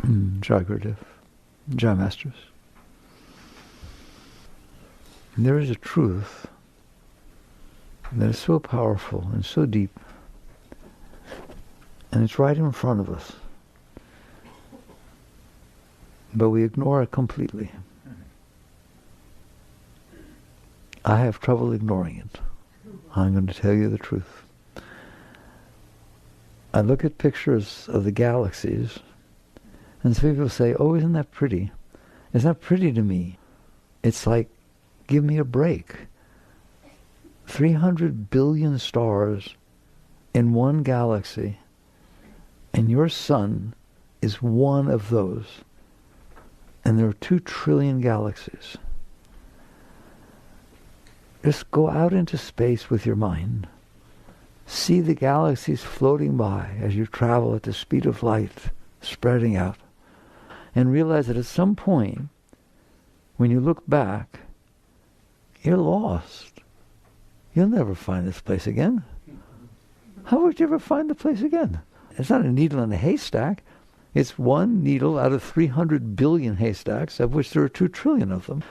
Jai Gurudev, Jai Masters. There is a truth that is so powerful and so deep, and it's right in front of us, but we ignore it completely. I have trouble ignoring it. I'm going to tell you the truth. I look at pictures of the galaxies, and some people say, oh, isn't that pretty? It's not pretty to me. It's like, give me a break. 300 billion stars in one galaxy, and your sun is one of those. And there are 2 trillion galaxies. Just go out into space with your mind. See the galaxies floating by as you travel at the speed of light, spreading out. And realize that at some point, when you look back, you're lost. You'll never find this place again. How would you ever find the place again? It's not a needle in a haystack. It's one needle out of 300 billion haystacks, of which there are 2 trillion of them.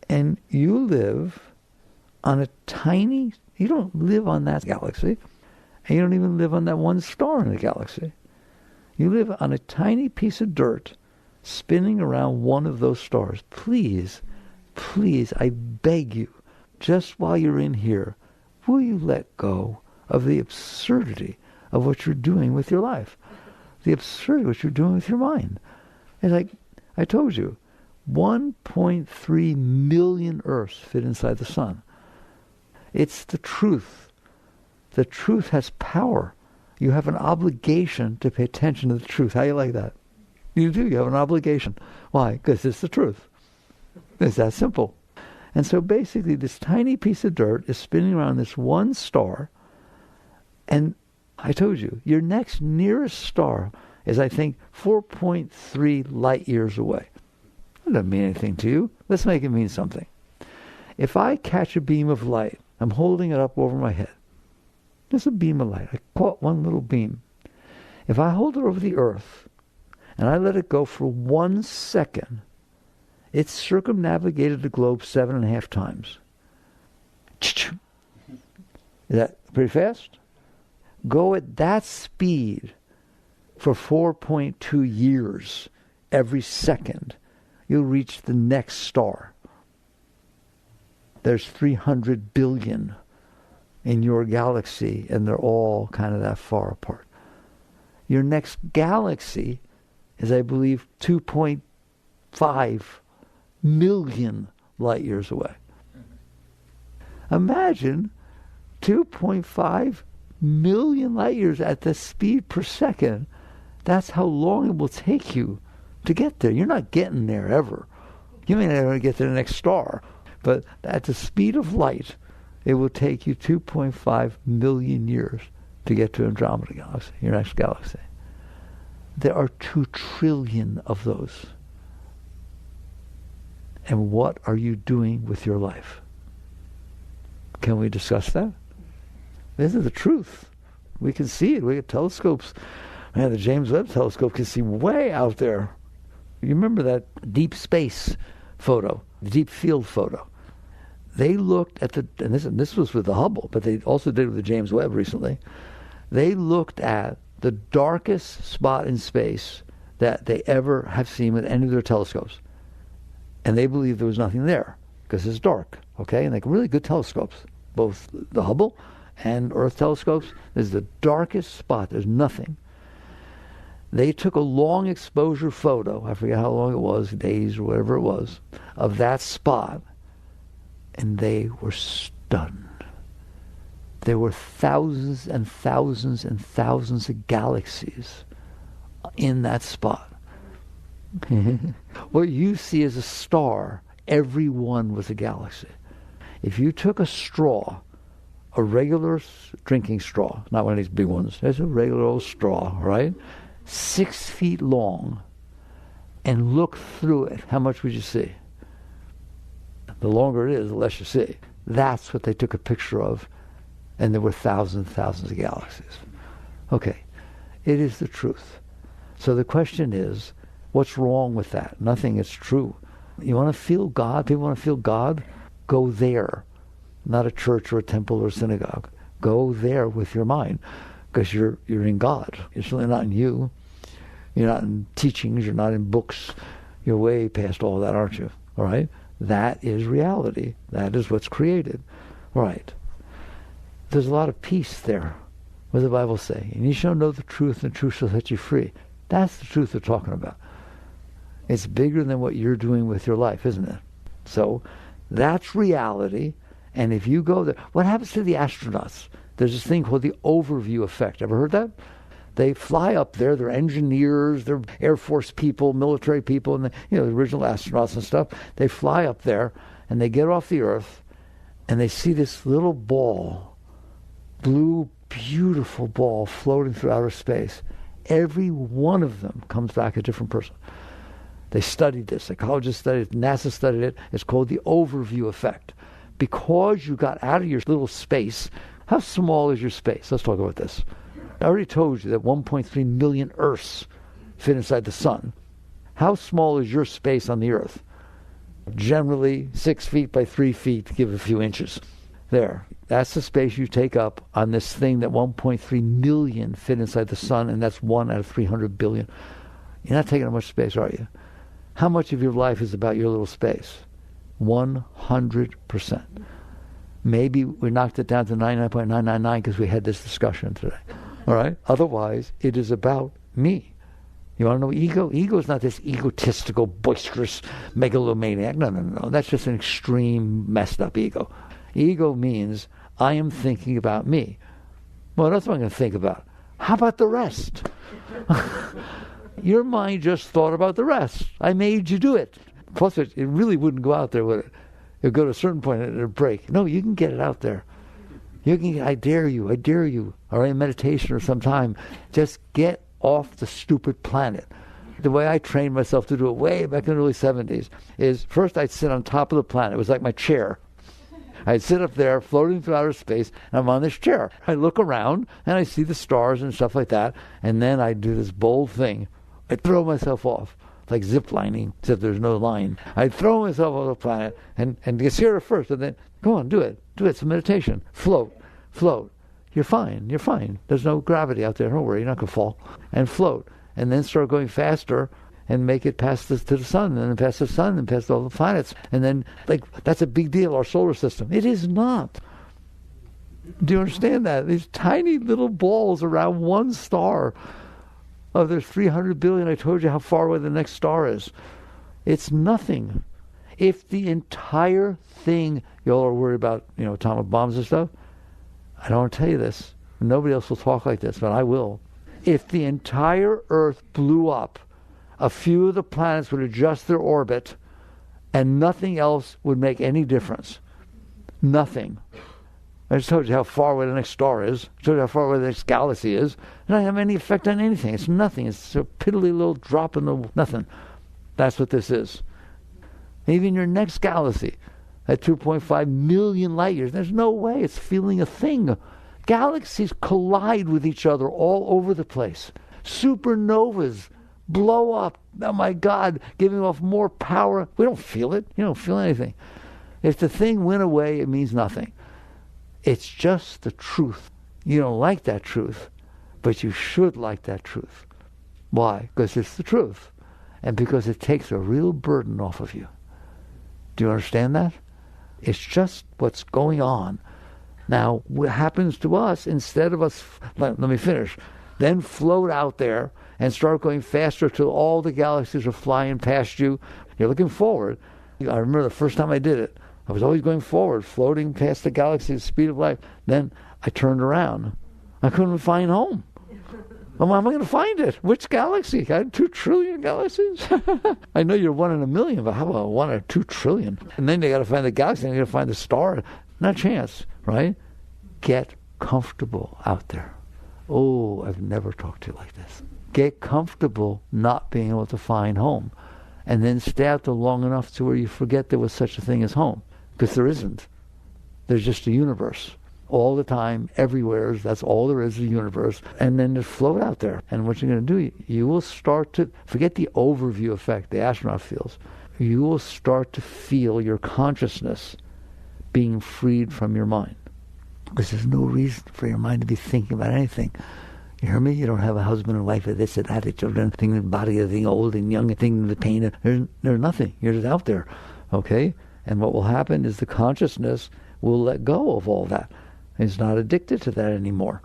And you live on a tiny, you don't live on that galaxy, and you don't even live on that one star in the galaxy. You live on a tiny piece of dirt spinning around one of those stars. Please, please, I beg you, just while you're in here, will you let go of the absurdity of what you're doing with your life? The absurdity of what you're doing with your mind. It's like, I told you, 1.3 million Earths fit inside the sun. It's the truth. The truth has power. You have an obligation to pay attention to the truth. How do you like that? You do. You have an obligation. Why? Because it's the truth. It's that simple. And so basically this tiny piece of dirt is spinning around this one star, and I told you, your next nearest star is, I think, 4.3 light years away. That doesn't mean anything to you. Let's make it mean something. If I catch a beam of light, I'm holding it up over my head. Just a beam of light. I caught one little beam. If I hold it over the earth and I let it go for 1 second, it's circumnavigated the globe 7.5 times. Is that pretty fast? Go at that speed for 4.2 years every second. You'll reach the next star. There's 300 billion in your galaxy, and they're all kind of that far apart. Your next galaxy is, I believe, 2.5 million light years away. Imagine 2.5 million light years at the speed per second. That's how long it will take you to get there. You're not getting there ever. You may not ever get to the next star, but at the speed of light, it will take you 2.5 million years to get to Andromeda Galaxy, your next galaxy. There are 2 trillion of those. And what are you doing with your life? Can we discuss that? This is the truth. We can see it. We have telescopes. Man, the James Webb Telescope can see way out there. You remember that deep space photo, the deep field photo. They looked at the, and this was with the Hubble, but they also did it with the James Webb recently. They looked at the darkest spot in space that they ever have seen with any of their telescopes. And they believed there was nothing there because it's dark, okay? And they're really good telescopes, both the Hubble and Earth telescopes. This is the darkest spot. There's nothing. They took a long exposure photo, I forget how long it was, days or whatever it was, of that spot, and they were stunned. There were thousands and thousands and thousands of galaxies in that spot. What you see as a star, every one was a galaxy. If you took a straw, a regular drinking straw, not one of these big ones, there's a regular old straw, right? 6 feet long, and look through it, how much would you see? The longer it is, the less you see. That's what they took a picture of, and there were thousands and thousands of galaxies. Okay, it is the truth. So the question is, What's wrong with that? Nothing. It's true. You want to feel God? People want to feel God? Go there. Not a church or a temple or a synagogue. Go there with your mind, because you're in God. You're certainly not in you. You're not in teachings. You're not in books. You're way past all that, aren't you? All right? That is reality. That is what's created. All right. There's a lot of peace there. What does the Bible say? And you shall know the truth, and the truth shall set you free. That's the truth they're talking about. It's bigger than what you're doing with your life, isn't it? So that's reality. And if you go there, what happens to the astronauts? There's this thing called the overview effect. Ever heard that? They fly up there. They're engineers. They're Air Force people, military people, and the original astronauts and stuff. They fly up there, and they get off the Earth, and they see this little ball, blue, beautiful ball floating through outer space. Every one of them comes back a different person. They studied this. Psychologists studied it. NASA studied it. It's called the overview effect. Because you got out of your little space, how small is your space? Let's talk about this. I already told you that 1.3 million Earths fit inside the sun. How small is your space on the Earth? Generally 6 feet by 3 feet, give a few inches. There. That's the space you take up on this thing that 1.3 million fit inside the sun, and that's 1 out of 300 billion. You're not taking up much space, are you? How much of your life is about your little space? 100%. Maybe we knocked it down to 99.999 because we had this discussion today. All right? Otherwise, it is about me. You want to know ego? Ego is not this egotistical, boisterous megalomaniac. No. That's just an extreme, messed up ego. Ego means I am thinking about me. Well, that's what I'm going to think about. How about the rest? Your mind just thought about the rest. I made you do it. Plus, it really wouldn't go out there, would it? It would go to a certain point and it would break. No, you can get it out there. I dare you. All right, meditation or some time. Just get off the stupid planet. The way I trained myself to do it way back in the early 70s is first I'd sit on top of the planet. It was like my chair. I'd sit up there floating through outer space, and I'm on this chair. I look around, and I see the stars and stuff like that, and then I do this bold thing. I throw myself off, like zip lining, except there's no line. I throw myself off the planet, and get scared at first, and then, go on, do it. It's a meditation. Float. You're fine. There's no gravity out there. Don't worry, you're not going to fall. And float. And then start going faster, and make it past to the sun, and then past the sun, and past all the planets. And then, that's a big deal, our solar system. It is not. Do you understand that? These tiny little balls around one star. Oh, there's 300 billion. I told you how far away the next star is. It's nothing. If the entire thing, y'all are worried about, atomic bombs and stuff, I don't want to tell you this. Nobody else will talk like this, but I will. If the entire Earth blew up, a few of the planets would adjust their orbit, and nothing else would make any difference. Nothing. I just told you how far away the next star is. I told you how far away the next galaxy is. It doesn't have any effect on anything. It's nothing. It's a piddly little drop in the nothing. That's what this is. Even your next galaxy, at 2.5 million light years, there's no way it's feeling a thing. Galaxies collide with each other all over the place. Supernovas blow up. Oh my God, giving off more power. We don't feel it. You don't feel anything. If the thing went away, it means nothing. It's just the truth. You don't like that truth, but you should like that truth. Why? Because it's the truth. And because it takes a real burden off of you. Do you understand that? It's just what's going on. Now, what happens to us, instead of us, let me finish, then float out there and start going faster till all the galaxies are flying past you. You're looking forward. I remember the first time I did it, I was always going forward, floating past the galaxy at the speed of light. Then I turned around. I couldn't find home. Well, how am I going to find it? Which galaxy? I had 2 trillion galaxies? I know you're 1 in a million, but how about 1 or 2 trillion? And then you got to find the galaxy, and you got to find the star. Not a chance, right? Get comfortable out there. Oh, I've never talked to you like this. Get comfortable not being able to find home. And then stay out there long enough to where you forget there was such a thing as home. Because there isn't. There's just a universe. all the time, everywhere. That's all there is, the universe. And then just float out there. And what you're going to do, you will start to, forget the overview effect the astronaut feels. You will start to feel your consciousness being freed from your mind. Because there's no reason for your mind to be thinking about anything. You hear me? You don't have a husband and wife or this or that, the children, thinking the body, the thing old and young, thinking the pain. There's nothing. You're just out there. Okay? And what will happen is the consciousness will let go of all that. It's not addicted to that anymore.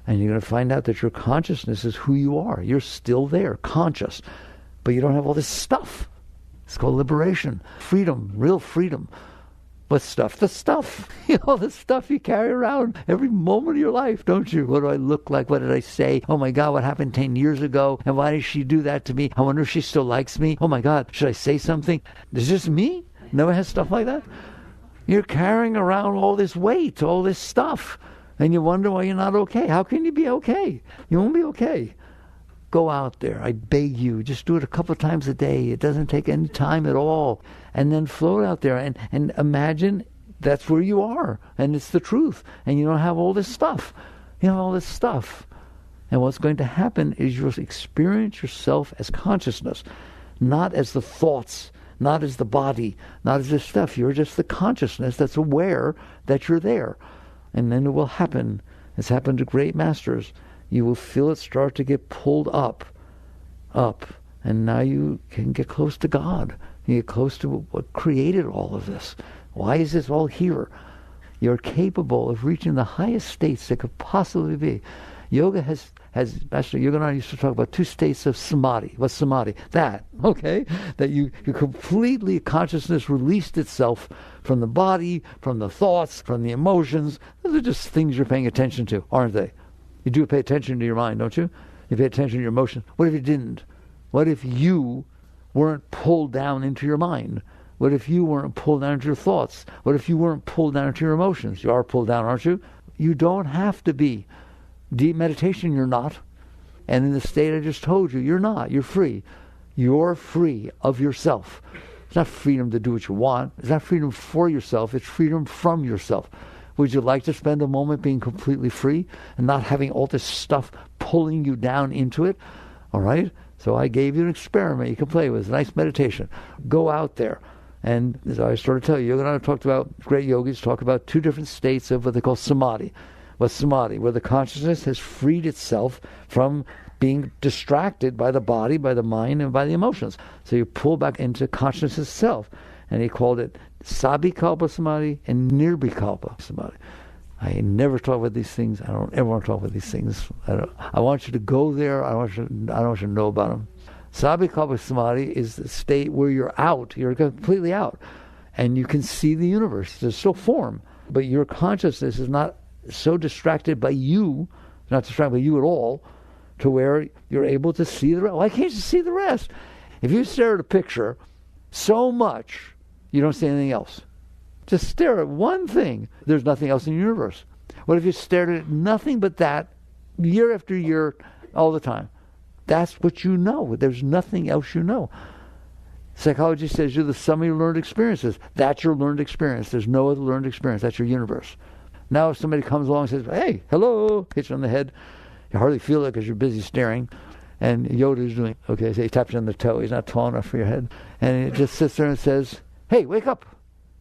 And you're going to find out that your consciousness is who you are. You're still there, conscious. But you don't have all this stuff. It's called liberation. Freedom, real freedom. What stuff? The stuff. The stuff you carry around every moment of your life, don't you? What do I look like? What did I say? Oh my God, what happened 10 years ago? And why did she do that to me? I wonder if she still likes me. Oh my God, should I say something? Is this me? No one has stuff like that? You're carrying around all this weight, all this stuff. And you wonder why you're not okay. How can you be okay? You won't be okay. Go out there. I beg you. Just do it a couple of times a day. It doesn't take any time at all. And then float out there and imagine that's where you are. And it's the truth. And you don't have all this stuff. You have all this stuff. And what's going to happen is you'll experience yourself as consciousness, not as the thoughts, not as the body, not as this stuff. You're just the consciousness that's aware that you're there. And then it will happen. It's happened to great masters. You will feel it start to get pulled up. And now you can get close to God. You get close to what created all of this. Why is this all here? You're capable of reaching the highest states that could possibly be. Yoga has Master Yogananda used to talk about 2 states of samadhi. What's samadhi? That you completely, consciousness released itself from the body, from the thoughts, from the emotions. Those are just things you're paying attention to, aren't they? You do pay attention to your mind, don't you? You pay attention to your emotion. What if you didn't? What if you weren't pulled down into your mind? What if you weren't pulled down into your thoughts? What if you weren't pulled down into your emotions? You are pulled down, aren't you? You don't have to be. Deep meditation, you're not. And in the state I just told you, you're not. You're free. You're free of yourself. It's not freedom to do what you want. It's not freedom for yourself. It's freedom from yourself. Would you like to spend a moment being completely free and not having all this stuff pulling you down into it? All right? So I gave you an experiment you can play with. Nice meditation. Go out there. And as I started to tell you, Yogananda talked about, great yogis talk about 2 different states of what they call samadhi. What's samadhi? Where the consciousness has freed itself from being distracted by the body, by the mind, and by the emotions. So you pull back into consciousness itself. And he called it Sabikalpa Samadhi and Nirvikalpa Samadhi. I never talk about these things. I don't ever want to talk about these things. I want you to go there. I don't want you to know about them. Sabikalpa Samadhi is the state where you're out. You're completely out. And you can see the universe. There's still form. But your consciousness is not so distracted by you, not distracted by you at all, to where you're able to see the rest. Why can't you see the rest? If you stare at a picture so much, you don't see anything else. Just stare at one thing. There's nothing else in the universe. What if you stared at nothing but that year after year, all the time? That's what you know. There's nothing else you know. Psychology says you're the sum of your learned experiences. That's your learned experience. There's no other learned experience. That's your universe. Now if somebody comes along and says, hey, hello, hits you on the head, you hardly feel it because you're busy staring. And Yoda's doing, okay, so he taps you on the toe. He's not tall enough for your head. And he just sits there and says, hey, wake up.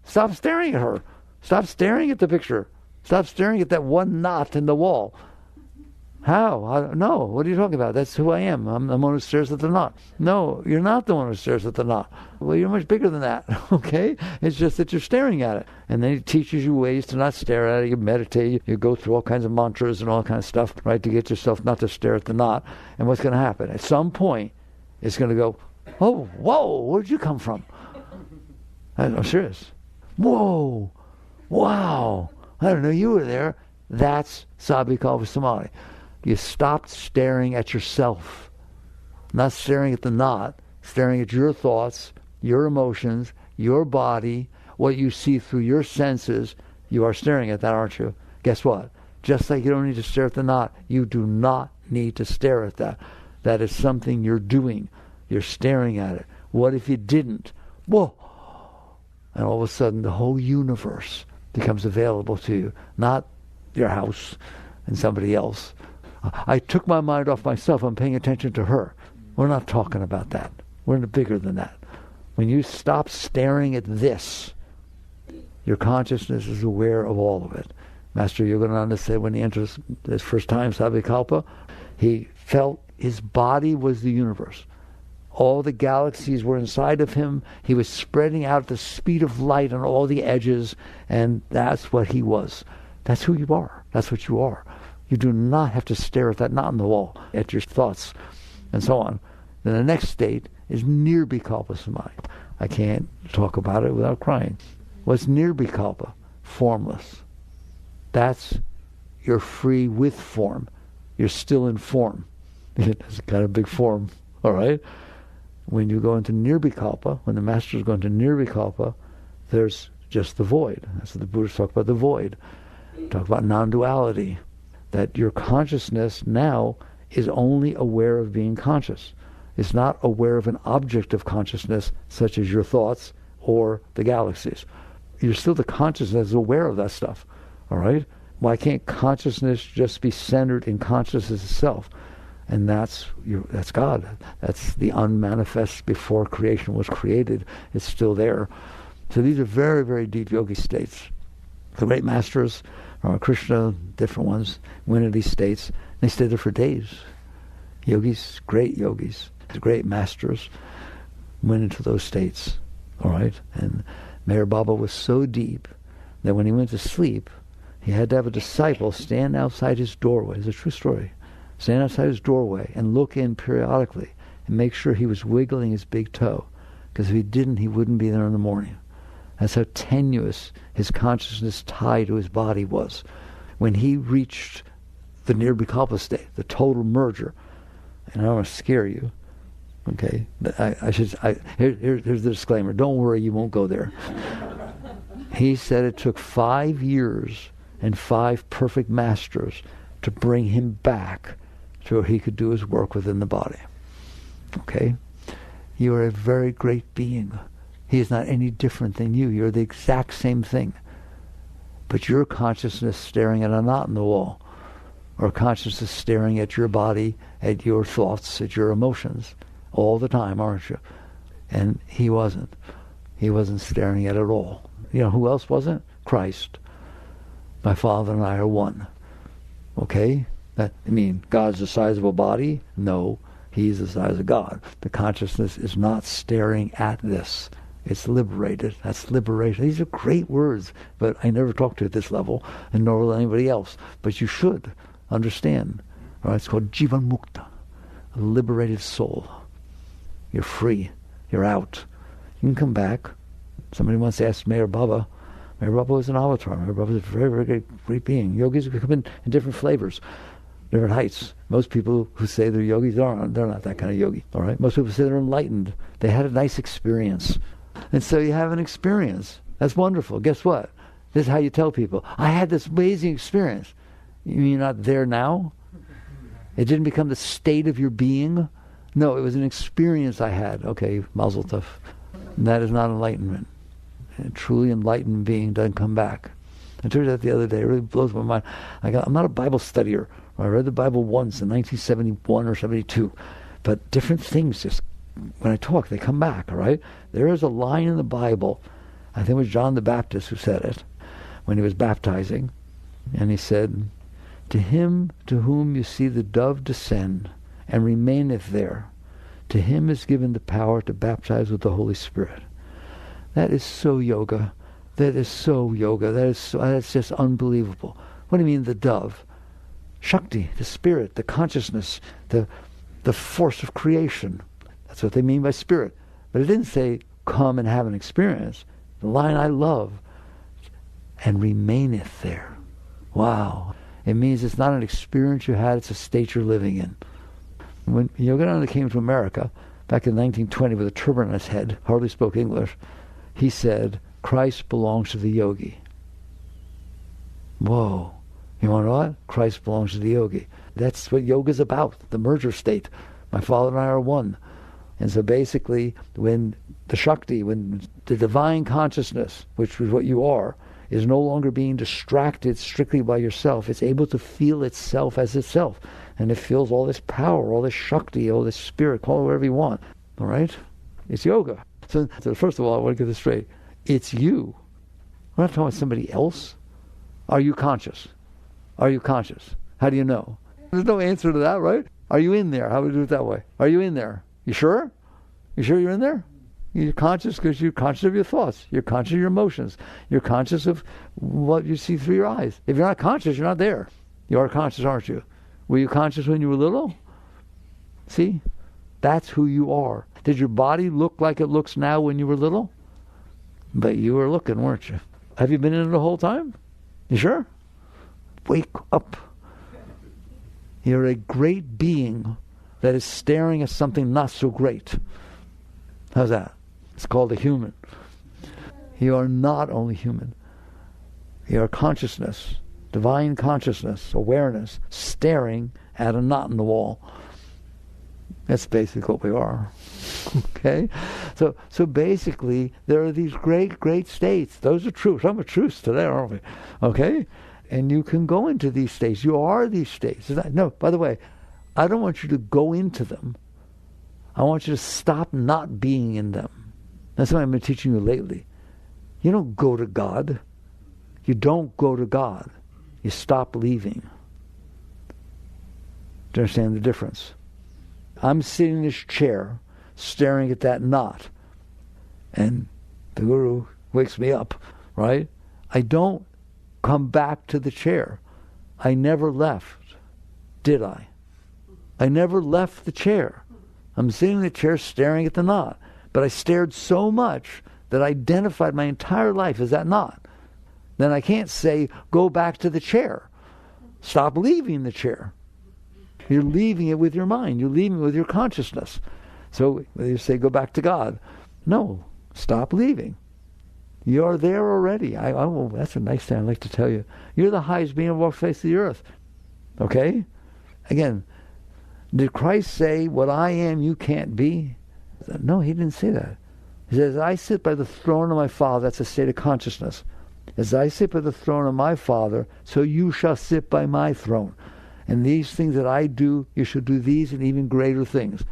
Stop staring at her. Stop staring at the picture. Stop staring at that one knot in the wall. How? No. What are you talking about? That's who I am. I'm the one who stares at the knot. No, you're not the one who stares at the knot. Well, you're much bigger than that, okay? It's just that you're staring at it. And then he teaches you ways to not stare at it. You meditate. You go through all kinds of mantras and all kinds of stuff, right, to get yourself not to stare at the knot. And what's going to happen? At some point, it's going to go, oh, whoa, where'd you come from? I'm serious. Whoa, wow, I don't know you were there. That's Sabikalpa Samadhi. You stopped staring at yourself, not staring at the knot, staring at your thoughts, your emotions, your body, what you see through your senses. You are staring at that, aren't you? Guess what? Just like you don't need to stare at the knot, you do not need to stare at that. That is something you're doing. You're staring at it. What if you didn't? Whoa! And all of a sudden the whole universe becomes available to you. Not your house and somebody else. I took my mind off myself. I'm paying attention to her. We're not talking about that. We're bigger than that. When you stop staring at this, your consciousness is aware of all of it. Master Yogananda said when he entered his first time Savikalpa, he felt his body was the universe. All the galaxies were inside of him. He was spreading out at the speed of light on all the edges, and that's what he was. That's who you are. That's what you are. You do not have to stare at that knot in the wall, at your thoughts, and so on. Then the next state is Nirvikalpa Samadhi. I can't talk about it without crying. What's Nirvikalpa? Formless. That's you're free with form. You're still in form. It's got a big form, all right? When you go into Nirvikalpa, when the master is going to Nirvikalpa, there's just the void. That's what the Buddhists talk about, the void. Talk about non-duality. That your consciousness now is only aware of being conscious. It's not aware of an object of consciousness, such as your thoughts or the galaxies. You're still the consciousness aware of that stuff, all right? Why can't consciousness just be centered in consciousness itself? And that's God. That's the unmanifest before creation was created. It's still there. So these are very, very deep yogi states. The great masters, Krishna, different ones, went into these states. They stayed there for days. Yogis, great yogis, the great masters, went into those states. All right? And Meher Baba was so deep that when he went to sleep, he had to have a disciple stand outside his doorway. It's a true story. Stand outside his doorway and look in periodically and make sure he was wiggling his big toe. Because if he didn't, he wouldn't be there in the morning. That's how tenuous his consciousness tied to his body was. When he reached the Nirvikalpa state, the total merger, and I don't want to scare you, okay? Here's the disclaimer. Don't worry, you won't go there. He said it took 5 years and 5 perfect masters to bring him back to where he could do his work within the body. Okay? You are a very great being. He is not any different than you. You're the exact same thing. But your consciousness staring at a knot in the wall, or consciousness staring at your body, at your thoughts, at your emotions, all the time, aren't you? And he wasn't. He wasn't staring at it all. You know who else wasn't? Christ. My Father and I are one. Okay? God's the size of a body? No. He's the size of God. The consciousness is not staring at this. It's liberated. That's liberation. These are great words, but I never talk to you at this level, and nor will anybody else. But you should understand. All right? It's called Jivan Mukta, a liberated soul. You're free. You're out. You can come back. Somebody once asked Meher Baba. Meher Baba was an avatar. Meher Baba was a very, very great being. Yogis come in different flavors, different heights. Most people who say they're yogis, they're not that kind of yogi. All right? Most people say they're enlightened. They had a nice experience. And so you have an experience. That's wonderful. Guess what? This is how you tell people, I had this amazing experience. You mean you're not there now? It didn't become the state of your being? No, it was an experience I had. Okay, mazel tov. And that is not enlightenment. A truly enlightened being doesn't come back. I told you that the other day. It really blows my mind. I'm not a Bible studier. I read the Bible once in 1971 or 72. But different things just, when I talk, they come back, all right? There is a line in the Bible, I think it was John the Baptist who said it, when he was baptizing. And he said, to him to whom you see the dove descend and remaineth there, to him is given the power to baptize with the Holy Spirit. That is so yoga. That is so yoga. That's just unbelievable. What do you mean the dove? Shakti, the spirit, the consciousness, the force of creation. That's what they mean by spirit. But it didn't say, come and have an experience. The line I love, and remaineth there. Wow. It means it's not an experience you had, it's a state you're living in. When Yogananda came to America, back in 1920 with a turban on his head, hardly spoke English, he said, Christ belongs to the yogi. Whoa. You want to know what? Christ belongs to the yogi. That's what yoga's about, the merger state. My Father and I are one. And so basically, when the Shakti, when the divine consciousness, which is what you are, is no longer being distracted strictly by yourself. It's able to feel itself as itself. And it feels all this power, all this Shakti, all this spirit, call it whatever you want. All right? It's yoga. So first of all, I want to get this straight. It's you. We're not talking about somebody else. Are you conscious? Are you conscious? How do you know? There's no answer to that, right? Are you in there? How do we do it that way? Are you in there? You sure? You sure you're in there? You're conscious because you're conscious of your thoughts. You're conscious of your emotions. You're conscious of what you see through your eyes. If you're not conscious, you're not there. You are conscious, aren't you? Were you conscious when you were little? See? That's who you are. Did your body look like it looks now when you were little? But you were looking, weren't you? Have you been in it the whole time? You sure? Wake up. You're a great being that is staring at something not so great. How's that? It's called a human. You are not only human. You are consciousness, divine consciousness, awareness, staring at a knot in the wall. That's basically what we are. Okay? So basically, there are these great, great states. Those are truths. Some are truths today, aren't we? Okay? And you can go into these states. You are these states. No, by the way, I don't want you to go into them. I want you to stop not being in them. That's what I've been teaching you lately. You don't go to God. You don't go to God. You stop leaving. Do you understand the difference? I'm sitting in this chair, staring at that knot, and the Guru wakes me up, right? I don't come back to the chair. I never left, did I? I never left the chair. I'm sitting in the chair staring at the knot, but I stared so much that I identified my entire life as that knot. Then I can't say, go back to the chair. Stop leaving the chair. You're leaving it with your mind. You're leaving it with your consciousness. So you say, go back to God. No, stop leaving. You're there already. That's a nice thing I'd like to tell you. You're the highest being on the face of the earth. Okay? Again, did Christ say, what I am, you can't be? No, he didn't say that. He says, I sit by the throne of my Father. That's a state of consciousness. As I sit by the throne of my Father, so you shall sit by my throne. And these things that I do, you shall do these and even greater things.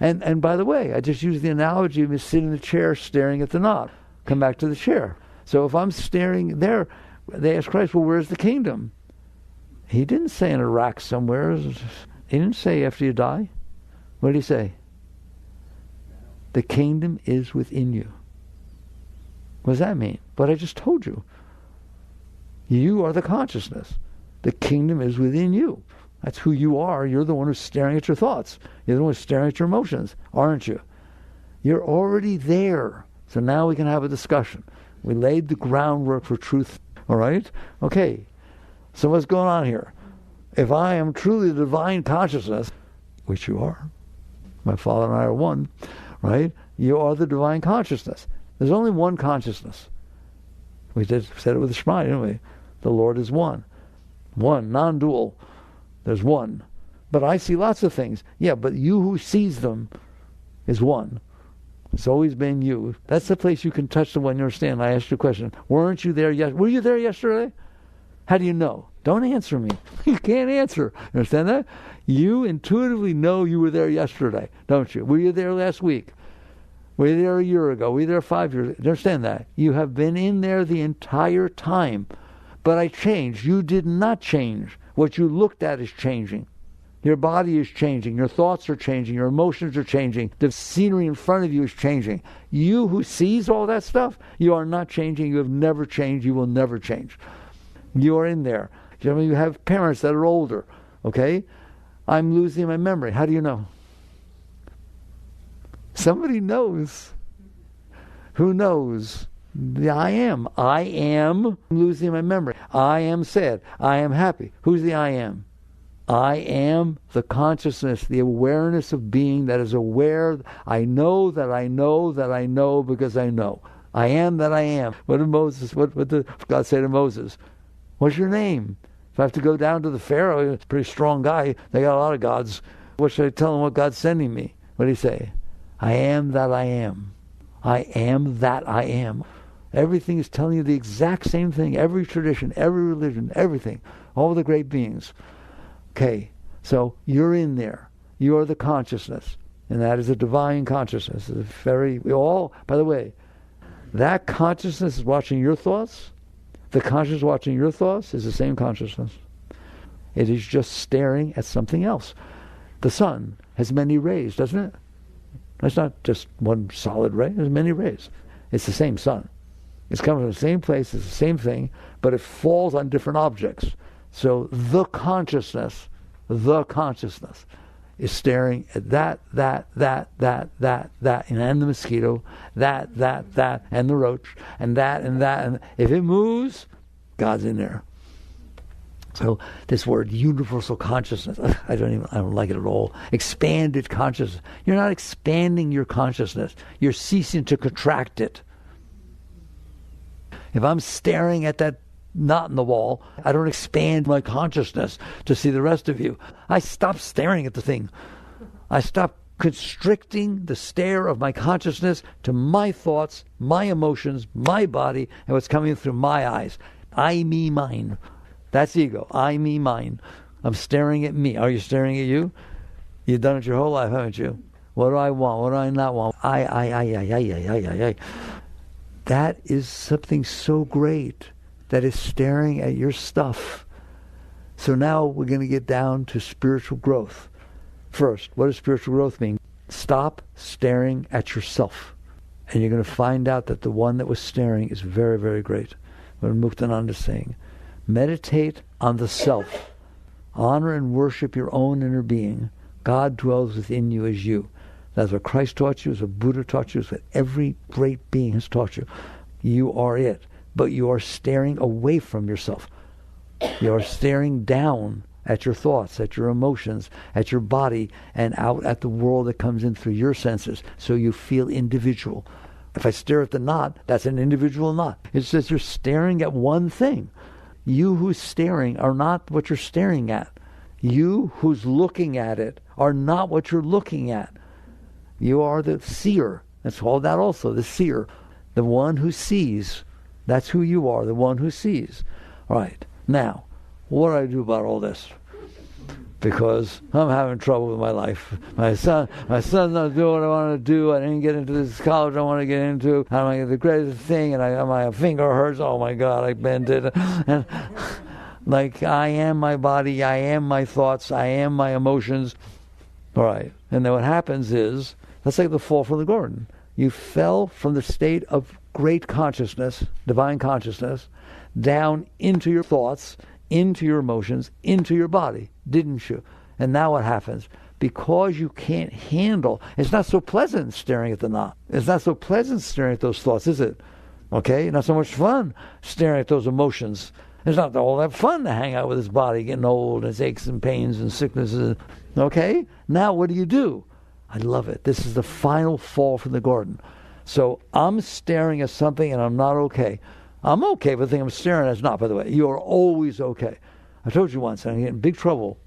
And by the way, I just used the analogy of me sitting in the chair staring at the knot. Come back to the chair. So if I'm staring there, they ask Christ, well, where's the kingdom? He didn't say in a rack somewhere. He didn't say after you die. What did he say? The kingdom is within you. What does that mean? What I just told you. You are the consciousness. The kingdom is within you. That's who you are. You're the one who's staring at your thoughts. You're the one who's staring at your emotions, aren't you? You're already there. So now we can have a discussion. We laid the groundwork for truth. All right? Okay. So what's going on here? If I am truly the divine consciousness, which you are, my Father and I are one, right? You are the divine consciousness. There's only one consciousness. We said it with the Shema, didn't we? The Lord is one. One, non-dual. There's one. But I see lots of things. Yeah, but you who sees them is one. It's always been you. That's the place you can touch the one you understand. I asked you a question. Weren't you there yesterday? Were you there yesterday? How do you know? Don't answer me. You can't answer. You understand that? You intuitively know you were there yesterday, don't you? Were you there last week? Were you there a year ago? Were you there 5 years ago? You understand that? You have been in there the entire time. But I changed. You did not change. What you looked at is changing. Your body is changing. Your thoughts are changing. Your emotions are changing. The scenery in front of you is changing. You who sees all that stuff, you are not changing. You have never changed. You will never change. You are in there. You have parents that are older. Okay? I'm losing my memory. How do you know? Somebody knows. Who knows? The I am. I am losing my memory. I am sad. I am happy. Who's the I am? I am the consciousness, the awareness of being that is aware. I know that I know that I know because I know. I am that I am. What did God say to Moses? What's your name? If I have to go down to the Pharaoh, he's a pretty strong guy. They got a lot of gods. What should I tell him what God's sending me? What did he say? I am that I am. I am that I am. Everything is telling you the exact same thing. Every tradition, every religion, everything. All the great beings. Okay, so you're in there. You are the consciousness. And that is a divine consciousness. It's by the way, that consciousness is watching your thoughts. The consciousness watching your thoughts is the same consciousness. It is just staring at something else. The sun has many rays, doesn't it? It's not just one solid ray. There's many rays. It's the same sun. It's coming from the same place. It's the same thing, but it falls on different objects. So the consciousness is staring at that, and the mosquito, that, and the roach, and that, and if it moves, God's in there. So this word, universal consciousness, I don't like it at all. Expanded consciousness. You're not expanding your consciousness. You're ceasing to contract it. If I'm staring at that knot in the wall, I don't expand my consciousness to see the rest of you. I stop staring at the thing. I stop constricting the stare of my consciousness to my thoughts, my emotions, my body, and what's coming through my eyes. I, me, mine. That's ego. I, me, mine. I'm staring at me. Are you staring at you? You've done it your whole life, haven't you? What do I want? What do I not want? I. That is something so great that is staring at your stuff. So now we're going to get down to spiritual growth. First, what does spiritual growth mean? Stop staring at yourself. And you're going to find out that the one that was staring is very, very great. What Muktananda is saying. Meditate on the self. Honor and worship your own inner being. God dwells within you as you. That's what Christ taught you, as what Buddha taught you, as what every great being has taught you. You are it. But you are staring away from yourself. You are staring down at your thoughts, at your emotions, at your body, and out at the world that comes in through your senses. So you feel individual. If I stare at the knot, that's an individual knot. It says you're staring at one thing. You who's staring are not what you're staring at. You who's looking at it are not what you're looking at. You are the seer. That's called that also, the seer. The one who sees. That's who you are, the one who sees. All right. Now, what do I do about all this? Because I'm having trouble with my life. My son's not doing what I want to do. I didn't get into this college I want to get into. I'm like the greatest thing, and my finger hurts. Oh my God, I bent it. And like I am my body, I am my thoughts, I am my emotions. All right. And then what happens is, that's like the fall from the garden. You fell from the state of great consciousness, divine consciousness, down into your thoughts, into your emotions, into your body, didn't you? And now what happens? Because you can't handle, it's not so pleasant staring at the knot. It's not so pleasant staring at those thoughts, is it? Okay? Not so much fun staring at those emotions. It's not all that fun to hang out with this body getting old and its aches and pains and sicknesses. Okay? Now what do? I love it. This is the final fall from the garden. So I'm staring at something and I'm not okay. I'm okay with the thing I'm staring at. It's not, by the way. You are always okay. I told you once, and I get in big trouble.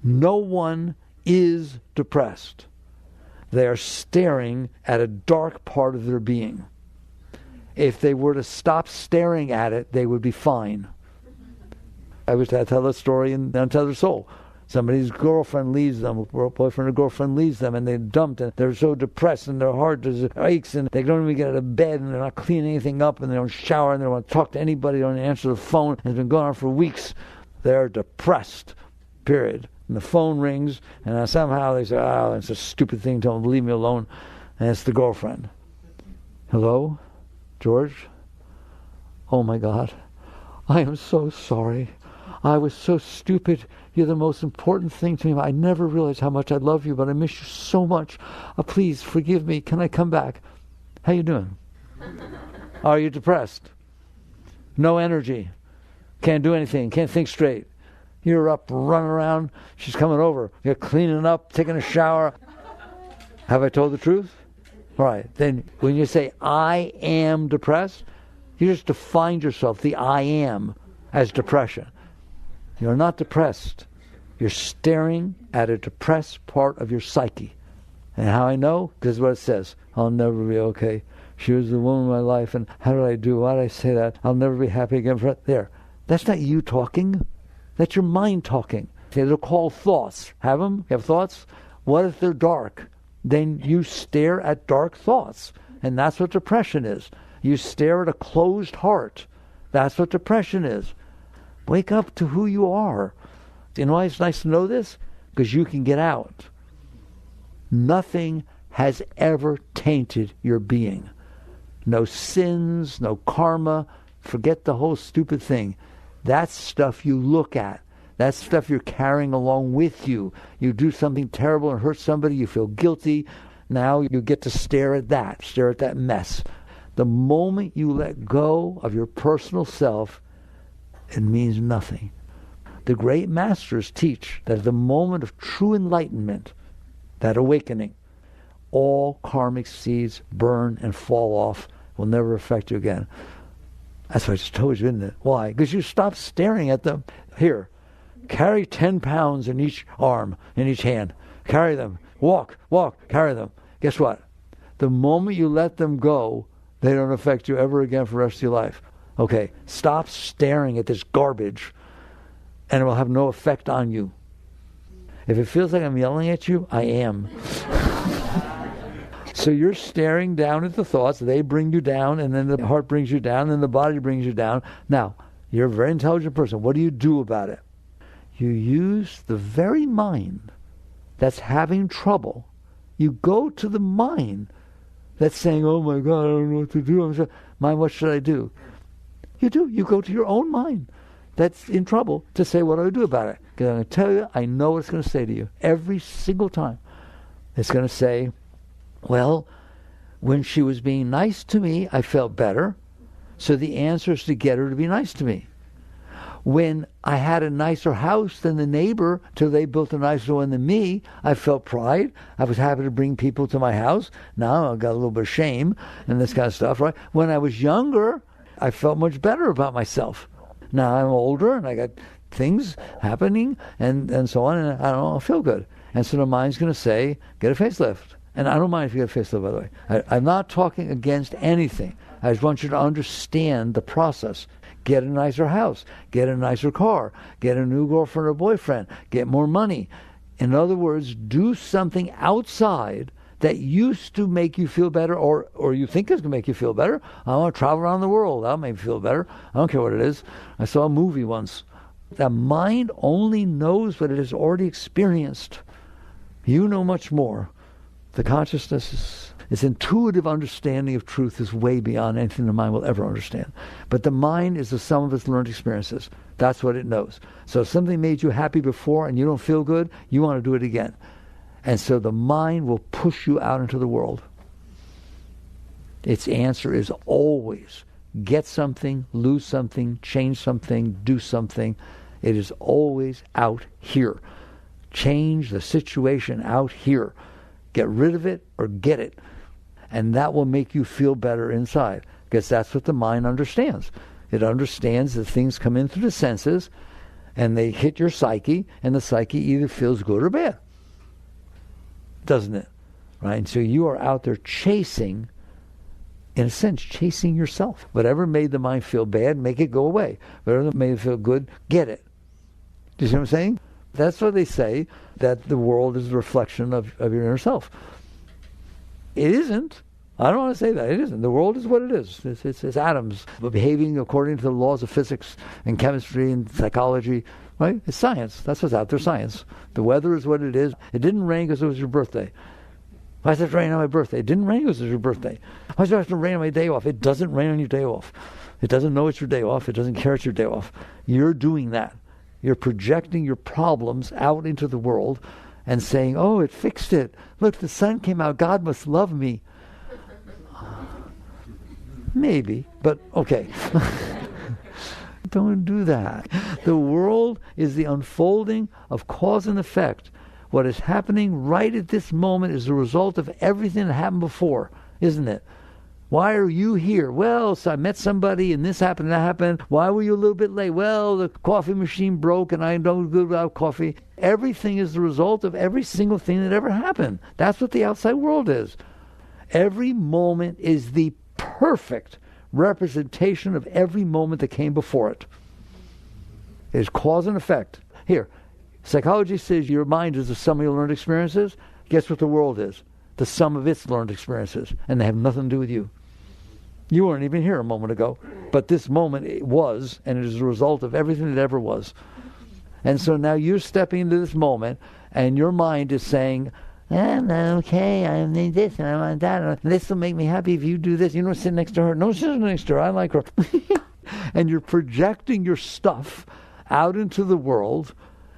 No one is depressed. They are staring at a dark part of their being. If they were to stop staring at it, they would be fine. I wish I tell that story in Untethered Soul. Somebody's girlfriend leaves them, boyfriend or girlfriend leaves them, and they're dumped, and they're so depressed, and their heart aches, and they don't even get out of bed, and they're not cleaning anything up, and they don't shower, and they don't want to talk to anybody, they don't answer the phone, and it's been going on for weeks. They're depressed, period. And the phone rings, and somehow they say, oh, it's a stupid thing, tell them, leave me alone, and it's the girlfriend. Hello? George? Oh my God. I am so sorry. I was so stupid. You're the most important thing to me. I never realized how much I love you, but I miss you so much. Please forgive me. Can I come back? How you doing? Are you depressed? No energy. Can't do anything. Can't think straight. You're up, running around. She's coming over. You're cleaning up, taking a shower. Have I told the truth? All right. Then when you say, I am depressed, you just defined yourself, the I am, as depression. You're not depressed. You're staring at a depressed part of your psyche. And how I know? Because what it says, I'll never be okay. She was the woman of my life, and how did I do? Why did I say that? I'll never be happy again. There. That's not you talking. That's your mind talking. They're called thoughts. Have them? You have thoughts? What if they're dark? Then you stare at dark thoughts. And that's what depression is. You stare at a closed heart. That's what depression is. Wake up to who you are. You know why it's nice to know this? Because you can get out. Nothing has ever tainted your being. No sins, no karma. Forget the whole stupid thing. That's stuff you look at. That's stuff you're carrying along with you. You do something terrible and hurt somebody, you feel guilty. Now you get to stare at that mess. The moment you let go of your personal self, it means nothing. The great masters teach that at the moment of true enlightenment, that awakening, all karmic seeds burn and fall off, will never affect you again. That's what I just told you, isn't it? Why? Because you stop staring at them. Here, carry 10 pounds in each arm, in each hand. Carry them. Walk, carry them. Guess what? The moment you let them go, they don't affect you ever again for the rest of your life. Okay, stop staring at this garbage, and it will have no effect on you. If it feels like I'm yelling at you, I am. So you're staring down at the thoughts, they bring you down, and then the heart brings you down, and then the body brings you down. Now, you're a very intelligent person. What do you do about it? You use the very mind that's having trouble. You go to the mind that's saying, oh my God, I don't know what to do. I'm saying, mind, what should I do? You do. You go to your own mind that's in trouble to say, what do I do about it? Because I'm going to tell you, I know what it's going to say to you. Every single time. It's going to say, well, when she was being nice to me, I felt better. So the answer is to get her to be nice to me. When I had a nicer house than the neighbor, till they built a nicer one than me, I felt pride. I was happy to bring people to my house. Now I've got a little bit of shame and this kind of stuff, right? When I was younger, I felt much better about myself. Now I'm older and I got things happening and so on, and I don't know, I feel good. And so the mind's going to say, get a facelift. And I don't mind if you get a facelift, by the way. I'm not talking against anything. I just want you to understand the process. Get a nicer house. Get a nicer car. Get a new girlfriend or boyfriend. Get more money. In other words, do something outside that used to make you feel better, or you think is going to make you feel better. I want to travel around the world. That'll make me feel better. I don't care what it is. I saw a movie once. The mind only knows what it has already experienced. You know much more. The consciousness, its intuitive understanding of truth is way beyond anything the mind will ever understand. But the mind is the sum of its learned experiences. That's what it knows. So if something made you happy before and you don't feel good, you want to do it again. And so the mind will push you out into the world. Its answer is always get something, lose something, change something, do something. It is always out here. Change the situation out here. Get rid of it or get it. And that will make you feel better inside. Because that's what the mind understands. It understands that things come in through the senses and they hit your psyche, and the psyche either feels good or bad. Doesn't it? Right? And so you are out there chasing, in a sense, chasing yourself. Whatever made the mind feel bad, make it go away. Whatever made it feel good, get it. Do you see what I'm saying? That's why they say that the world is a reflection of your inner self. It isn't. I don't want to say that. It isn't. The world is what it is. It's atoms behaving according to the laws of physics and chemistry and psychology. Right? It's science. That's what's out there, science. The weather is what it is. It didn't rain because it was your birthday. Why does it rain on my birthday? It didn't rain because it was your birthday. Why does it have to rain on my day off? It doesn't rain on your day off. It doesn't know it's your day off. It doesn't care it's your day off. You're doing that. You're projecting your problems out into the world and saying, oh, it fixed it. Look, the sun came out. God must love me. Maybe, but okay. Don't do that. The world is the unfolding of cause and effect. What is happening right at this moment is the result of everything that happened before, isn't it? Why are you here? Well, so I met somebody and this happened and that happened. Why were you a little bit late? Well, the coffee machine broke and I don't do without coffee. Everything is the result of every single thing that ever happened. That's what the outside world is. Every moment is the perfect representation of every moment that came before it. It is cause and effect. Here, psychology says your mind is the sum of your learned experiences. Guess what the world is? The sum of its learned experiences. And they have nothing to do with you. You weren't even here a moment ago. But this moment it was, and it is a result of everything that ever was. And so now you're stepping into this moment, and your mind is saying, I'm okay, I need this, and I want that, and this will make me happy if you do this. You don't sit next to her. No, sit next to her. I like her. And you're projecting your stuff out into the world,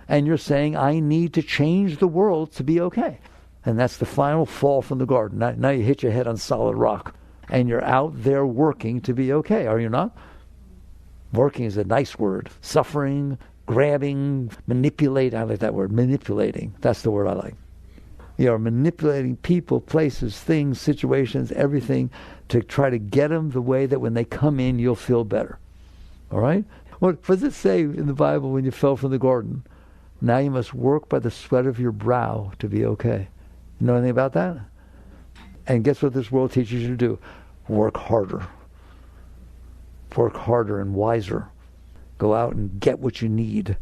and you're saying, I need to change the world to be okay. And that's the final fall from the garden. Now you hit your head on solid rock, and you're out there working to be okay, are you not? Working is a nice word. Suffering, grabbing, manipulate. I like that word, manipulating. That's the word I like. You're manipulating people, places, things, situations, everything to try to get them the way that when they come in, you'll feel better. All right? What does it say in the Bible when you fell from the garden? Now you must work by the sweat of your brow to be okay. You know anything about that? And guess what this world teaches you to do? Work harder. Work harder and wiser. Go out and get what you need.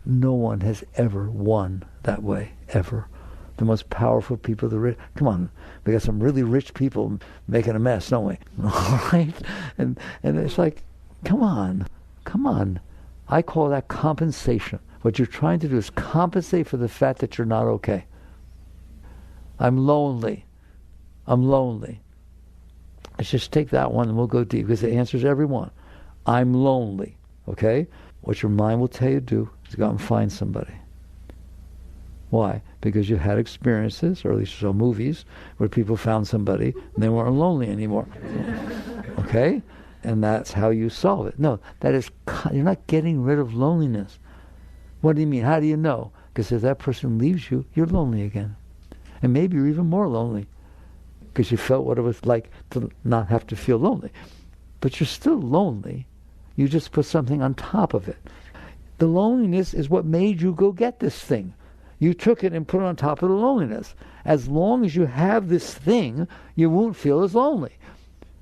No one has ever won that way, ever. The most powerful people, the rich. Come on, we got some really rich people making a mess, don't we? All right? And it's like, come on. I call that compensation. What you're trying to do is compensate for the fact that you're not okay. I'm lonely. Let's just take that one and we'll go deep because it answers every one. I'm lonely. Okay? What your mind will tell you to do is go out and find somebody. Why? Because you've had experiences, or at least you saw movies, where people found somebody and they weren't lonely anymore. Okay? And that's how you solve it. No, that is, you're not getting rid of loneliness. What do you mean? How do you know? Because if that person leaves you, you're lonely again. And maybe you're even more lonely because you felt what it was like to not have to feel lonely. But you're still lonely. You just put something on top of it. The loneliness is what made you go get this thing. You took it and put it on top of the loneliness. As long as you have this thing, you won't feel as lonely.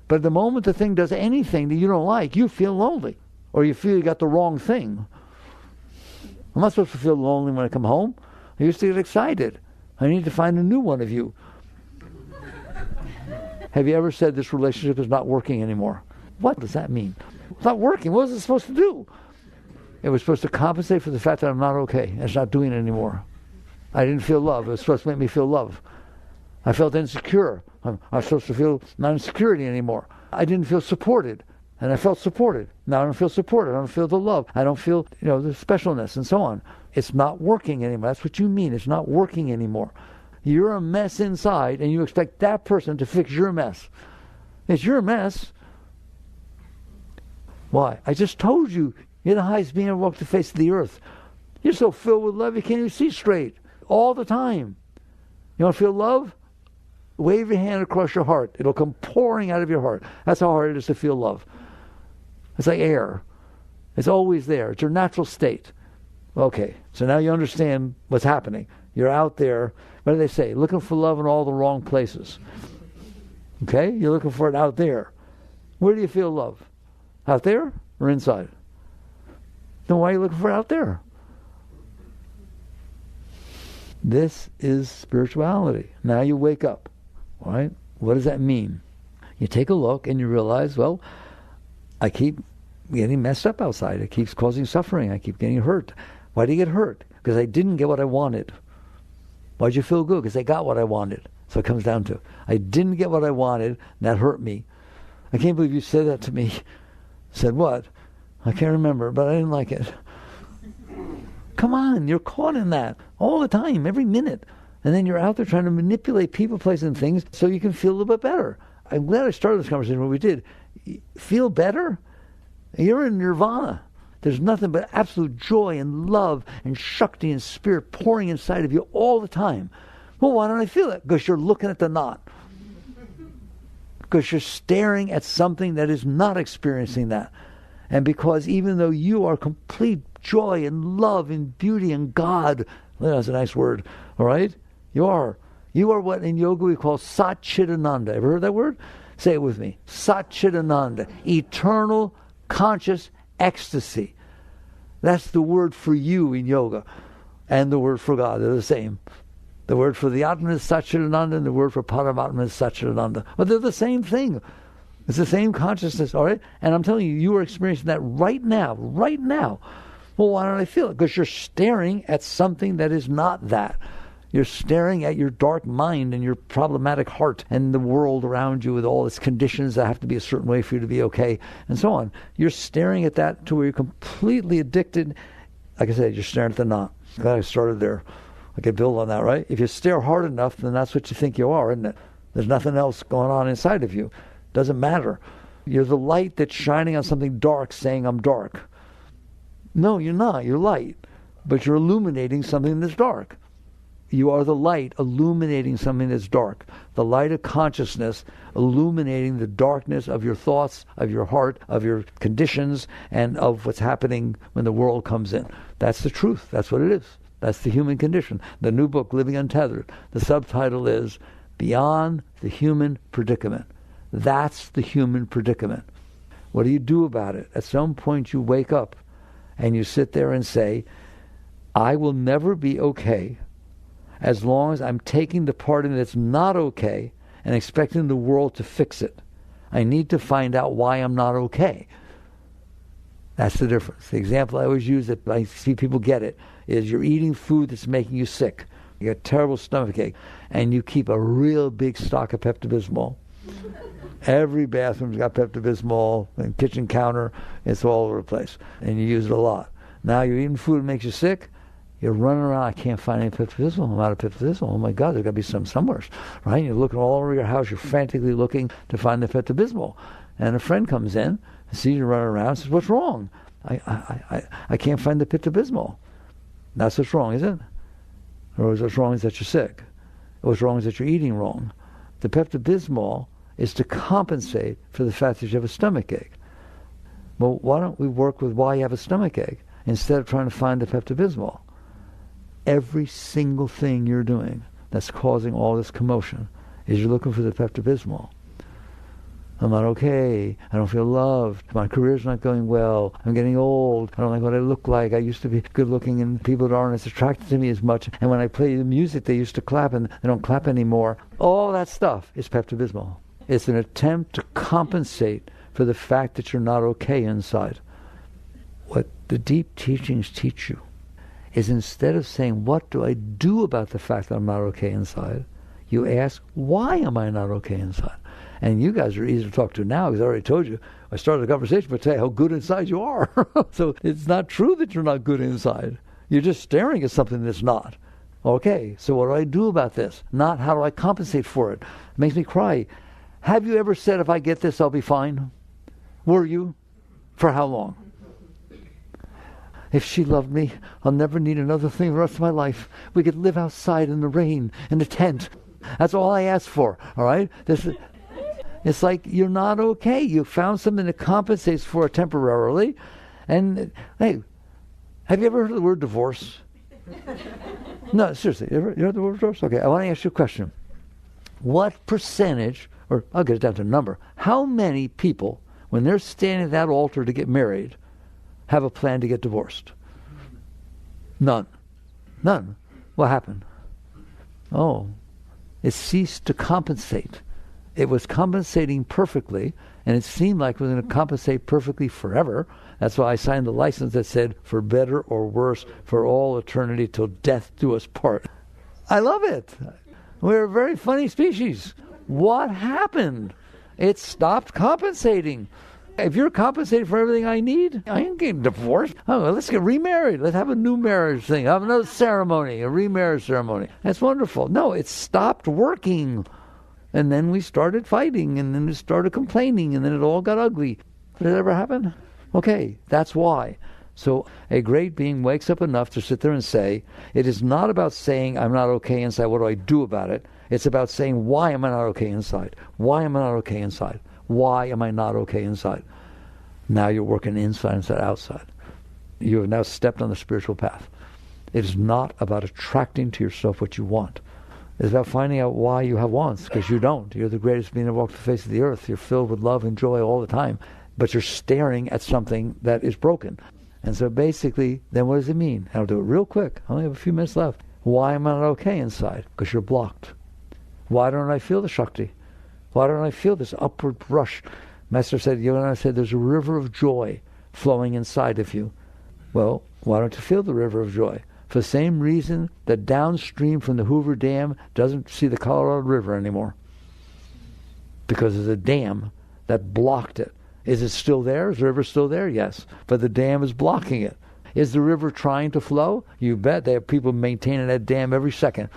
But the moment the thing does anything that you don't like, you feel lonely. Or you feel you got the wrong thing. I'm not supposed to feel lonely when I come home. I used to get excited. I need to find a new one of you. Have you ever said this relationship is not working anymore? What does that mean? It's not working. What was it supposed to do? It was supposed to compensate for the fact that I'm not okay. It's not doing it anymore. I didn't feel love. It was supposed to make me feel love. I felt insecure. I was supposed to feel not insecurity anymore. I didn't feel supported. And I felt supported. Now I don't feel supported. I don't feel the love. I don't feel, the specialness and so on. It's not working anymore. That's what you mean. It's not working anymore. You're a mess inside, and you expect that person to fix your mess. It's your mess. Why? I just told you, you're the highest being ever walked the face of the earth. You're so filled with love, you can't even see straight. All the time. You want to feel love? Wave your hand across your heart. It'll come pouring out of your heart. That's how hard it is to feel love. It's like air. It's always there. It's your natural state. Okay, so now you understand what's happening. You're out there, what do they say? Looking for love in all the wrong places. Okay? You're looking for it out there. Where do you feel love? Out there or inside? Then why are you looking for it out there? This is spirituality. Now you wake up. All right? What does that mean? You take a look and you realize, well, I keep getting messed up outside. It keeps causing suffering. I keep getting hurt. Why do you get hurt? Because I didn't get what I wanted. Why'd you feel good? Because I got what I wanted. So it comes down to, I didn't get what I wanted, and that hurt me. I can't believe you said that to me. Said what? I can't remember, but I didn't like it. Come on, you're caught in that all the time, every minute. And then you're out there trying to manipulate people, places, and things so you can feel a little bit better. I'm glad I started this conversation when we did. Feel better? You're in nirvana. There's nothing but absolute joy and love and Shakti and spirit pouring inside of you all the time. Well, why don't I feel it? Because you're looking at the knot. Because you're staring at something that is not experiencing that. And because even though you are complete joy and love and beauty and God, that's a nice word, all right? You are what in yoga we call Sat Chit Ananda. Ever heard that word? Say it with me. Satchidananda. Eternal conscious ecstasy. That's the word for you in yoga. And the word for God. They're the same. The word for the Atman is Satchidananda, and the word for Paramatma is Satchidananda. But they're the same thing. It's the same consciousness, all right? And I'm telling you, you are experiencing that right now. Right now. Well, why don't I feel it? Because you're staring at something that is not that. You're staring at your dark mind and your problematic heart and the world around you with all its conditions that have to be a certain way for you to be okay, and so on. You're staring at that to where you're completely addicted. Like I said, you're staring at the knot. Glad I started there. I could build on that, right? If you stare hard enough, then that's what you think you are, isn't it? There's nothing else going on inside of you. Doesn't matter. You're the light that's shining on something dark saying, I'm dark. No, you're not. You're light. But you're illuminating something that's dark. You are the light illuminating something that's dark. The light of consciousness illuminating the darkness of your thoughts, of your heart, of your conditions, and of what's happening when the world comes in. That's the truth. That's what it is. That's the human condition. The new book, Living Untethered, the subtitle is Beyond the Human Predicament. That's the human predicament. What do you do about it? At some point you wake up and you sit there and say, I will never be okay as long as I'm taking the part in that's not okay and expecting the world to fix it. I need to find out why I'm not okay. That's the difference. The example I always use that I see people get it is you're eating food that's making you sick. You got terrible stomachache, and you keep a real big stock of Pepto-Bismol. Every bathroom's got Pepto-Bismol, and kitchen counter, it's all over the place, and you use it a lot. Now you're eating food that makes you sick. You're running around, I can't find any Pepto-Bismol. I'm out of Pepto-Bismol. Oh my God, there's got to be some somewhere, right? You're looking all over your house. You're frantically looking to find the Pepto-Bismol. And a friend comes in, sees you running around, and says, what's wrong? I can't find the Pepto-Bismol. That's what's wrong, is it? Or what's wrong is that you're sick. What's wrong is that you're eating wrong. The Pepto-Bismol is to compensate for the fact that you have a stomach ache. Well, why don't we work with why you have a stomach ache instead of trying to find the Pepto-Bismol? Every single thing you're doing that's causing all this commotion is you're looking for the Pepto-Bismol. I'm not okay. I don't feel loved. My career's not going well. I'm getting old. I don't like what I look like. I used to be good looking and people aren't as attracted to me as much. And when I play the music, they used to clap and they don't clap anymore. All that stuff is Pepto-Bismol. It's an attempt to compensate for the fact that you're not okay inside. What the deep teachings teach you is instead of saying, what do I do about the fact that I'm not okay inside, you ask, why am I not okay inside? And you guys are easy to talk to now because I already told you. I started the conversation by saying how good inside you are. So it's not true that you're not good inside. You're just staring at something that's not. Okay, so what do I do about this? Not how do I compensate for it? It makes me cry. Have you ever said, if I get this, I'll be fine? Were you? For how long? If she loved me, I'll never need another thing the rest of my life. We could live outside in the rain, in a tent. That's all I ask for, all right? It's like you're not okay. You found something that compensates for it temporarily. And, hey, have you ever heard of the word divorce? No, seriously. You heard the word divorce? Okay, I want to ask you a question. What percentage, or I'll get it down to a number, how many people, when they're standing at that altar to get married, have a plan to get divorced? None. None. What happened? Oh, it ceased to compensate. It was compensating perfectly, and it seemed like it was going to compensate perfectly forever. That's why I signed the license that said, for better or worse, for all eternity till death do us part. I love it. We're a very funny species. What happened? It stopped compensating. If you're compensating for everything I need, I ain't getting divorced. Oh, well, let's get remarried. Let's have a new marriage thing. Have another ceremony, a remarriage ceremony. That's wonderful. No, it stopped working. And then we started fighting, and then we started complaining, and then it all got ugly. Did it ever happen? Okay, that's why. So a great being wakes up enough to sit there and say, it is not about saying, I'm not okay inside, what do I do about it? It's about saying, why am I not okay inside? Why am I not okay inside? Why am I not okay inside? Now you're working inside instead of outside. You have now stepped on the spiritual path. It is not about attracting to yourself what you want. It's about finding out why you have wants, because you don't. You're the greatest being to walk the face of the earth. You're filled with love and joy all the time, but you're staring at something that is broken. And so basically, then what does it mean? I'll do it real quick. I only have a few minutes left. Why am I not okay inside? Because you're blocked. Why don't I feel the Shakti? Why don't I feel this upward rush? Master said, Yogananda said, there's a river of joy flowing inside of you. Well, why don't you feel the river of joy? For the same reason that downstream from the Hoover Dam doesn't see the Colorado River anymore. Because there's a dam that blocked it. Is it still there? Is the river still there? Yes. But the dam is blocking it. Is the river trying to flow? You bet. They have people maintaining that dam every second.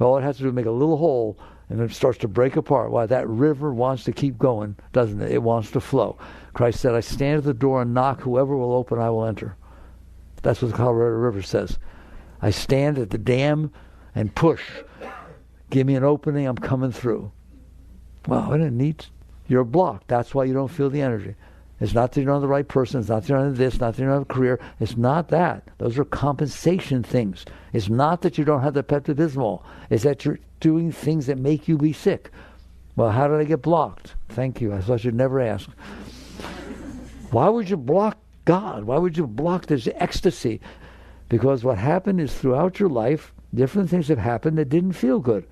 All it has to do is make a little hole, and it starts to break apart. Why? That river wants to keep going, doesn't it? It wants to flow. Christ said, I stand at the door and knock. Whoever will open, I will enter. That's what the Colorado River says. I stand at the dam and push. Give me an opening, I'm coming through. Wow, isn't it neat? You're blocked. That's why you don't feel the energy. It's not that you're not the right person. It's not that you're not this, not that you don't have a career. It's not that. Those are compensation things. It's not that you don't have the Pepto-Bismol. It's that you're doing things that make you be sick. Well, how did I get blocked? Thank you. I thought you'd never ask. Why would you block God? Why would you block this ecstasy? Because what happened is throughout your life, different things have happened that didn't feel good.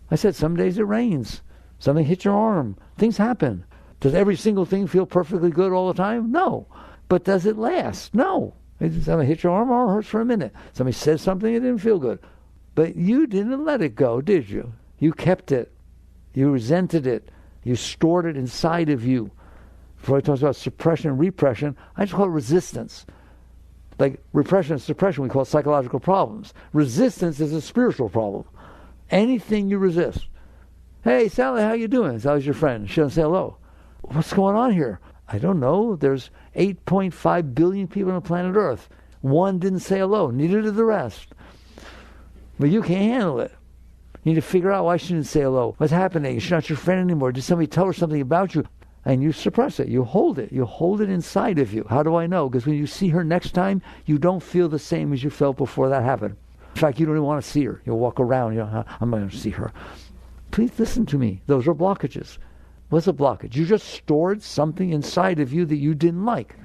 I said, some days it rains. Something hit your arm. Things happen. Does every single thing feel perfectly good all the time? No. But does it last? No. Somebody hit your arm, it hurts for a minute. Somebody says something, it didn't feel good. But you didn't let it go, did you? You kept it. You resented it. You stored it inside of you. Freud talks about suppression and repression. I just call it resistance. Like repression and suppression, we call it psychological problems. Resistance is a spiritual problem. Anything you resist. Hey, Sally, how you doing? Sally's your friend. She doesn't say hello. What's going on here? I don't know. There's 8.5 billion people on planet Earth. One didn't say hello. Neither did the rest. But you can't handle it. You need to figure out why she didn't say hello. What's happening? She's not your friend anymore. Did somebody tell her something about you? And you suppress it. You hold it. You hold it inside of you. How do I know? Because when you see her next time, you don't feel the same as you felt before that happened. In fact, you don't even want to see her. You'll walk around. I'm not going to see her. Please listen to me. Those are blockages. What's a blockage? You just stored something inside of you that you didn't like.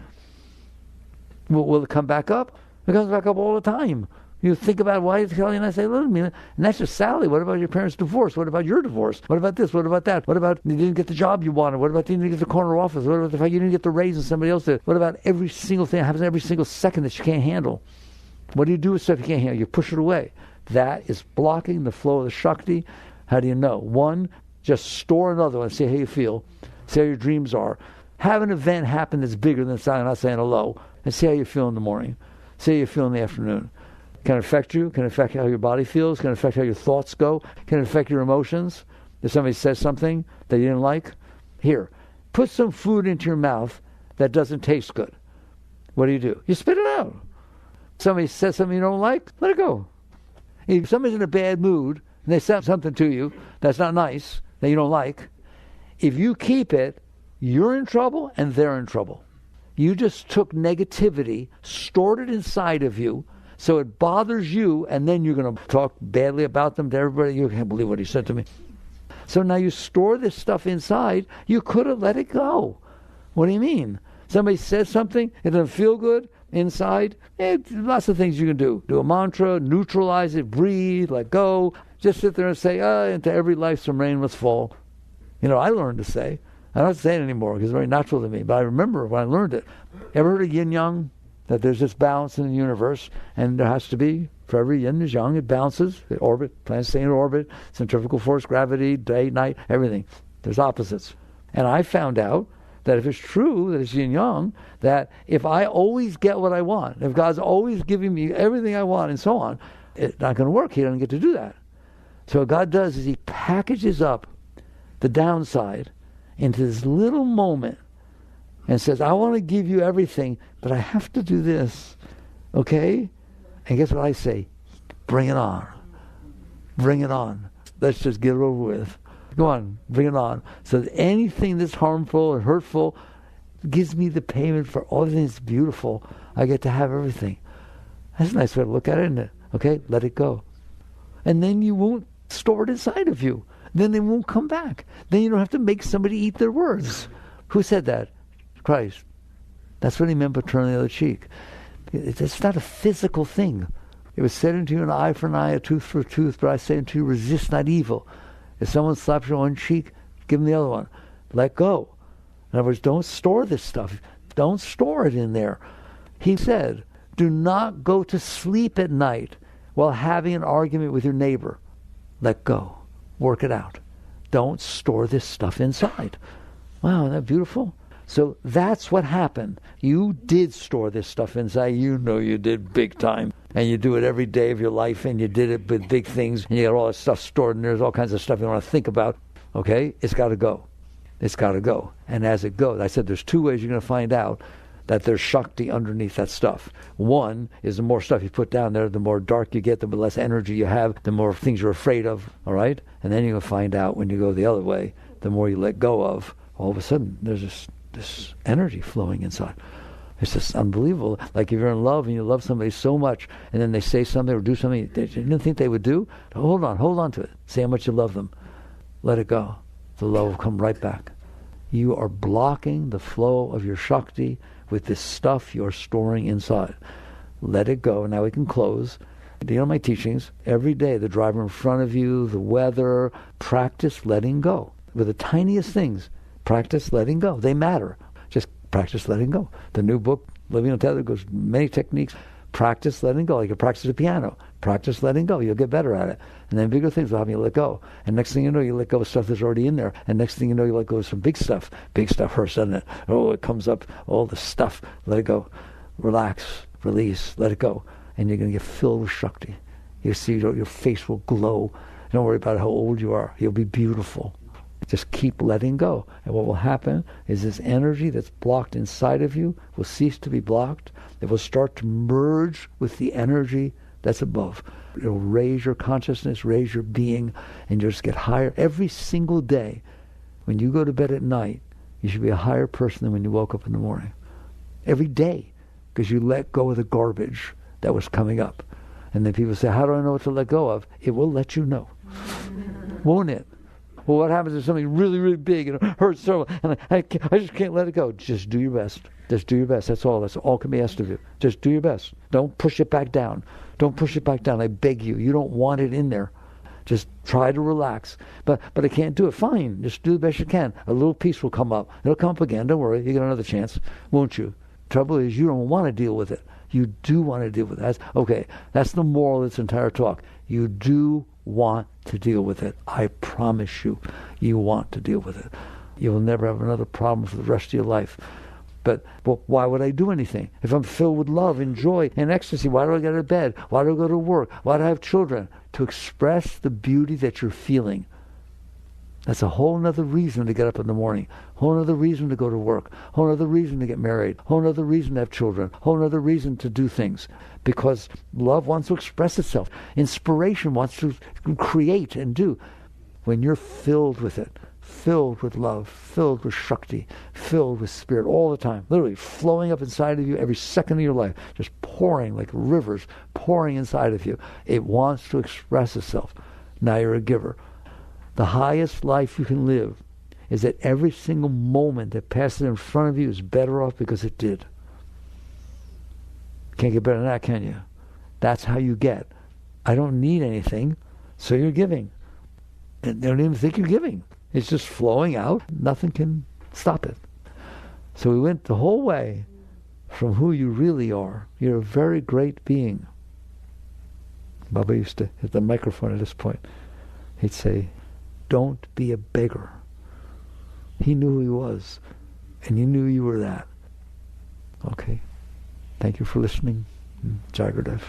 Will it come back up? It comes back up all the time. You think about why it's Kelly and I say, look, and that's just Sally. What about your parents' divorce? What about your divorce? What about this? What about that? What about you didn't get the job you wanted? What about you didn't get the corner office? What about the fact you didn't get the raise and somebody else did? What about every single thing that happens every single second that you can't handle? What do you do with stuff you can't handle? You push it away. That is blocking the flow of the Shakti. How do you know? One, just store another one. See how you feel. See how your dreams are. Have an event happen that's bigger than not saying hello. And see how you feel in the morning. See how you feel in the afternoon. Can it affect you? Can it affect how your body feels? Can it affect how your thoughts go? Can it affect your emotions? If somebody says something that you didn't like, here, put some food into your mouth that doesn't taste good. What do? You spit it out. Somebody says something you don't like, let it go. If somebody's in a bad mood and they say something to you that's not nice, that you don't like, if you keep it, you're in trouble and they're in trouble. You just took negativity, stored it inside of you, so it bothers you, and then you're going to talk badly about them to everybody. You can't believe what he said to me. So now you store this stuff inside. You could have let it go. What do you mean? Somebody says something, it doesn't feel good inside. Lots of things you can do. Do a mantra, neutralize it, breathe, let go. Just sit there and say, into every life some rain must fall. I learned to say. I don't say it anymore because it's very natural to me. But I remember when I learned it. Ever heard of yin-yang? That there's this balance in the universe, and there has to be, for every yin is yang, it bounces, it orbit, planets stay in orbit, centrifugal force, gravity, day, night, everything. There's opposites. And I found out that if it's true that it's yin-yang, that if I always get what I want, if God's always giving me everything I want and so on, it's not going to work. He doesn't get to do that. So what God does is he packages up the downside into this little moment and says, I want to give you everything, but I have to do this. Okay? And guess what I say? Bring it on. Bring it on. Let's just get it over with. Go on, bring it on. So that anything that's harmful or hurtful gives me the payment for all the things that's beautiful. I get to have everything. That's a nice way to look at it, isn't it? Okay? Let it go. And then you won't stored inside of you. Then they won't come back. Then you don't have to make somebody eat their words. Who said that? Christ. That's what he meant by turn the other cheek. It's not a physical thing. It was said unto you, an eye for an eye, a tooth for a tooth, but I say unto you, resist not evil. If someone slaps you on one cheek, give them the other one. Let go. In other words, don't store this stuff. Don't store it in there. He said, do not go to sleep at night while having an argument with your neighbor. Let go. Work it out. Don't store this stuff inside. Wow, isn't that beautiful? So that's what happened. You did store this stuff inside. You know you did big time. And you do it every day of your life, and you did it with big things, and you got all this stuff stored, and there's all kinds of stuff you want to think about. Okay? It's got to go. It's got to go. And as it goes, I said there's two ways you're going to find out that there's Shakti underneath that stuff. One is the more stuff you put down there, the more dark you get, the less energy you have, the more things you're afraid of, all right? And then you'll find out when you go the other way, the more you let go of, all of a sudden there's this energy flowing inside. It's just unbelievable. Like if you're in love and you love somebody so much, and then they say something or do something that you didn't think they would do, hold on to it. Say how much you love them. Let it go. The love will come right back. You are blocking the flow of your Shakti with this stuff you're storing inside. Let it go. Now we can close. You know my teachings. Every day, the driver in front of you, the weather, practice letting go. With the tiniest things, practice letting go. They matter. Just practice letting go. The new book, Living Untethered, goes many techniques. Practice letting go. You can practice the piano. Practice letting go. You'll get better at it. And then bigger things will have you let go. And next thing you know, you let go of stuff that's already in there. And next thing you know, you let go of some big stuff. Big stuff hurts, doesn't it? Oh, it comes up, all the stuff. Let it go. Relax. Release. Let it go. And you're going to get filled with Shakti. You see your face will glow. Don't worry about how old you are. You'll be beautiful. Just keep letting go. And what will happen is this energy that's blocked inside of you will cease to be blocked. It will start to merge with the energy that's above. It'll raise your consciousness, raise your being, and you'll just get higher. Every single day, when you go to bed at night, you should be a higher person than when you woke up in the morning. Every day, because you let go of the garbage that was coming up. And then people say, how do I know what to let go of? It will let you know. Won't it? Well, what happens if something really, really big and it hurts so, and I just can't let it go? Just do your best. Just do your best. That's all. That's all can be asked of you. Just do your best. Don't push it back down. Don't push it back down. I beg you. You don't want it in there. Just try to relax. But I can't do it. Fine. Just do the best you can. A little piece will come up. It'll come up again. Don't worry. You get another chance, won't you? Trouble is you don't want to deal with it. You do want to deal with it. That's the moral of this entire talk. You do want to deal with it. I promise you, you want to deal with it. You will never have another problem for the rest of your life. But why would I do anything? If I'm filled with love and joy and ecstasy, why do I get out of bed? Why do I go to work? Why do I have children? To express the beauty that you're feeling. That's a whole other reason to get up in the morning. Whole other reason to go to work. Whole other reason to get married. Whole other reason to have children. Whole other reason to do things. Because love wants to express itself. Inspiration wants to create and do. When you're filled with it, filled with love, filled with Shakti, filled with spirit all the time, literally flowing up inside of you every second of your life, just pouring like rivers, pouring inside of you. It wants to express itself. Now you're a giver. The highest life you can live is that every single moment that passes in front of you is better off because it did. Can't get better than that, can you? That's how you get. I don't need anything, so you're giving. And they don't even think you're giving. It's just flowing out. Nothing can stop it. So we went the whole way from who you really are. You're a very great being. Baba used to hit the microphone at this point. He'd say, don't be a beggar. He knew who he was, and you knew you were that. Okay. Thank you for listening. Jai Gurudev.